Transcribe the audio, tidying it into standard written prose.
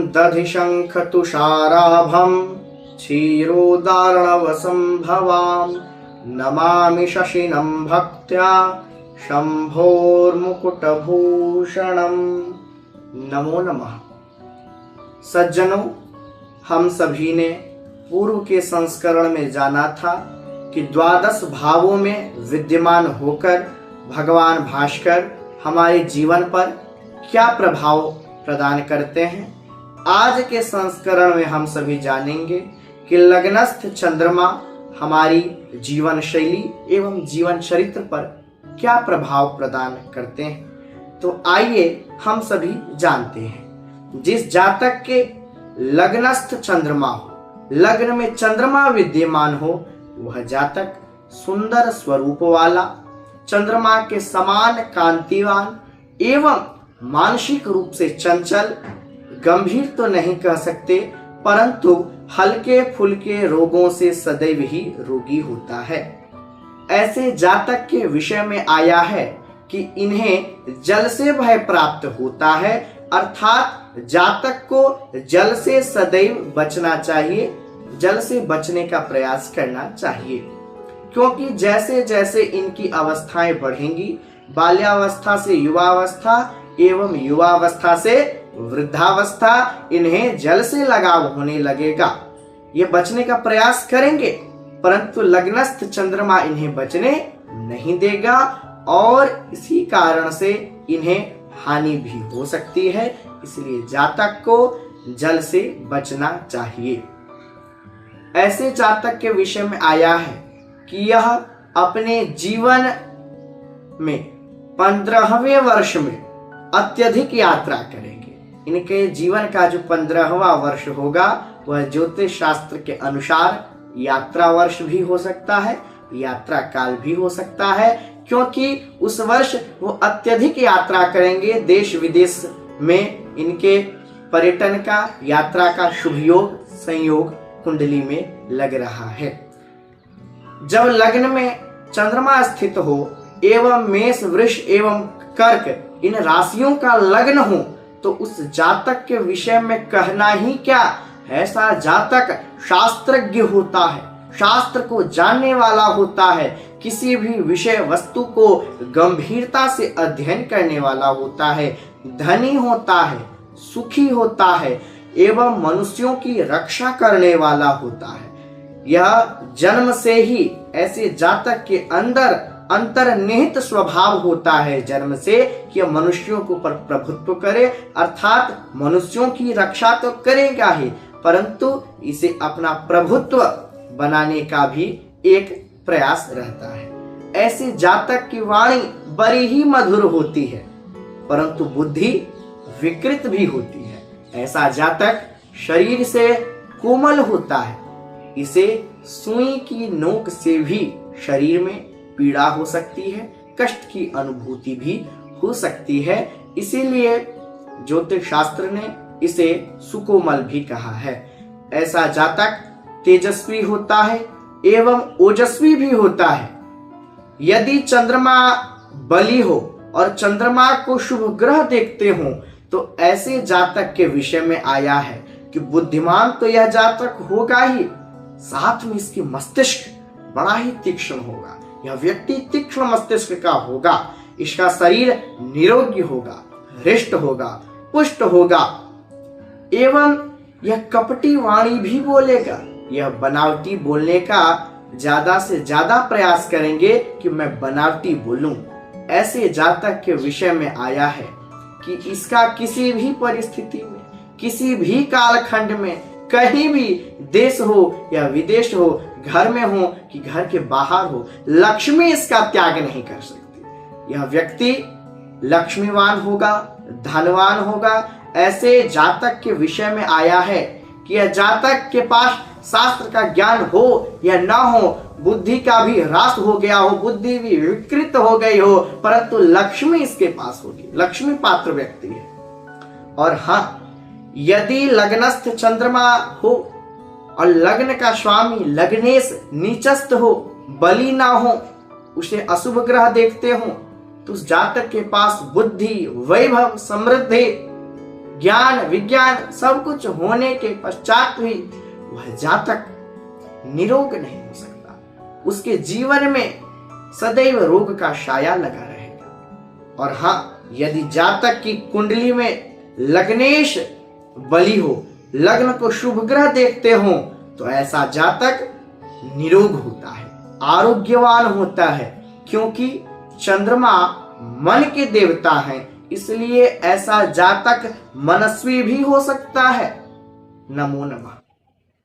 दधिशङ्खतुषाराभं क्षीरोदार्णवसंभवां नमामि शशिनं भक्त्या शंभोर्मुकुटभूषणं। नमो नमः। सज्जनों, हम सभी ने पूर्व के संस्करण में जाना था कि द्वादश भावों में विद्यमान होकर भगवान भास्कर हमारे जीवन पर क्या प्रभाव प्रदान करते हैं। आज के संस्करण में हम सभी जानेंगे कि लग्नस्थ चंद्रमा हमारी जीवन शैली एवं जीवन चरित्र पर क्या प्रभाव प्रदान करते हैं। तो आइए हम सभी जानते हैं। जिस जातक के लग्नस्थ चंद्रमा हो, लग्न में चंद्रमा विद्यमान हो, वह जातक सुंदर स्वरूप वाला, चंद्रमा के समान कांतिवान एवं मानसिक रूप से चंचल, गंभीर तो नहीं कह सकते परंतु हल्के फुल्के रोगों से सदैव ही रोगी होता है। ऐसे जातक के विषय में आया है कि इन्हें जल से भय प्राप्त होता है, अर्थात जातक को जल से सदैव बचना चाहिए, जल से बचने का प्रयास करना चाहिए। क्योंकि जैसे जैसे इनकी अवस्थाएं बढ़ेंगी, बाल्यावस्था से युवावस्था एवं युवावस्था से वृद्धावस्था, इन्हें जल से लगाव होने लगेगा। ये बचने का प्रयास करेंगे परंतु लग्नस्थ चंद्रमा इन्हें बचने नहीं देगा और इसी कारण से इन्हें हानि भी हो सकती है। इसलिए जातक को जल से बचना चाहिए। ऐसे जातक के विषय में आया है कि यह अपने जीवन में 15वें वर्ष में अत्यधिक यात्रा करेंगे। इनके जीवन का जो 15वां वर्ष होगा वह ज्योतिष शास्त्र के अनुसार यात्रा वर्ष भी हो सकता है, यात्रा काल भी हो सकता है, क्योंकि उस वर्ष वो अत्यधिक यात्रा करेंगे। देश विदेश में इनके पर्यटन का, यात्रा का शुभ योग संयोग कुंडली में लग रहा है। जब लग्न में चंद्रमा स्थित हो एवं मेष वृष एवं कर्क इन राशियों का लग्न हो तो उस जातक के विषय में कहना ही क्या। ऐसा जातक शास्त्रज्ञ होता है, शास्त्र को जानने वाला होता है, किसी भी विषय वस्तु को गंभीरता से अध्ययन करने वाला होता है, धनी होता है, सुखी होता है एवं मनुष्यों की रक्षा करने वाला होता है। यह जन्म से ही ऐसे जातक के अंदर अंतर्निहित स्वभाव होता है, जन्म से कि मनुष्यों के ऊपर प्रभुत्व करे, अर्थात मनुष्यों की रक्षा तो करेगा ही परंतु इसे अपना प्रभुत्व बनाने का भी एक प्रयास रहता है। ऐसे जातक की वाणी बड़ी ही मधुर होती है परंतु बुद्धि विकृत भी होती है। ऐसा जातक शरीर से कोमल होता है, इसे सुई की नोक से भी शरीर में पीड़ा हो सकती है, कष्ट की अनुभूति भी हो सकती है। इसीलिए ज्योतिष शास्त्र ने इसे सुकोमल भी कहा है। ऐसा जातक तेजस्वी होता है एवं ओजस्वी भी होता है। यदि चंद्रमा बली हो और चंद्रमा को शुभ ग्रह देखते हो तो ऐसे जातक के विषय में आया है कि बुद्धिमान तो यह जातक होगा ही, साथ में इसकी मस्तिष्क बड़ा ही तीक्ष्ण होगा। यह व्यक्ति तीक्ष्ण मस्तिष्क का होगा, इसका शरीर निरोगी होगा, हृष्ट होगा, पुष्ट होगा एवं यह कपटी वाणी भी बोलेगा। यह बनावटी बोलने का ज्यादा से ज्यादा प्रयास करेंगे कि मैं बनावटी बोलूं। ऐसे जातक के विषय में आया है कि इसका किसी भी परिस्थिति में, किसी भी कालखंड में, कहीं भी देश हो या विदेश हो, घर में हो कि घर के बाहर हो, लक्ष्मी इसका त्याग नहीं कर सकती। यह व्यक्ति लक्ष्मीवान होगा, धनवान होगा। ऐसे जातक के विषय में आया है कि यह जातक के पास शास्त्र का ज्ञान हो या ना हो, बुद्धि का भी ह्रास हो गया हो, बुद्धि भी विकृत हो गई हो परंतु लक्ष्मी इसके पास होगी, लक्ष्मी पात्र व्यक्ति है। और हाँ, यदि लग्नस्थ चंद्रमा हो और लग्न का स्वामी लग्नेश नीचस्थ हो, बली ना हो, उसे अशुभ ग्रह देखते हो तो उस जातक के पास बुद्धि, वैभव, समृद्धि, ज्ञान विज्ञान सब कुछ होने के पश्चात भी वह जातक निरोग नहीं हो सकता। उसके जीवन में सदैव रोग का साया लगा रहेगा। और हाँ, यदि जातक की कुंडली में लग्नेश बली हो, लग्न को शुभ ग्रह देखते हो, तो ऐसा जातक निरोग होता है, आरोग्यवान होता है, क्योंकि चंद्रमा मन के देवता हैं। इसलिए ऐसा जातक मनस्वी भी हो सकता है। नमो नमः।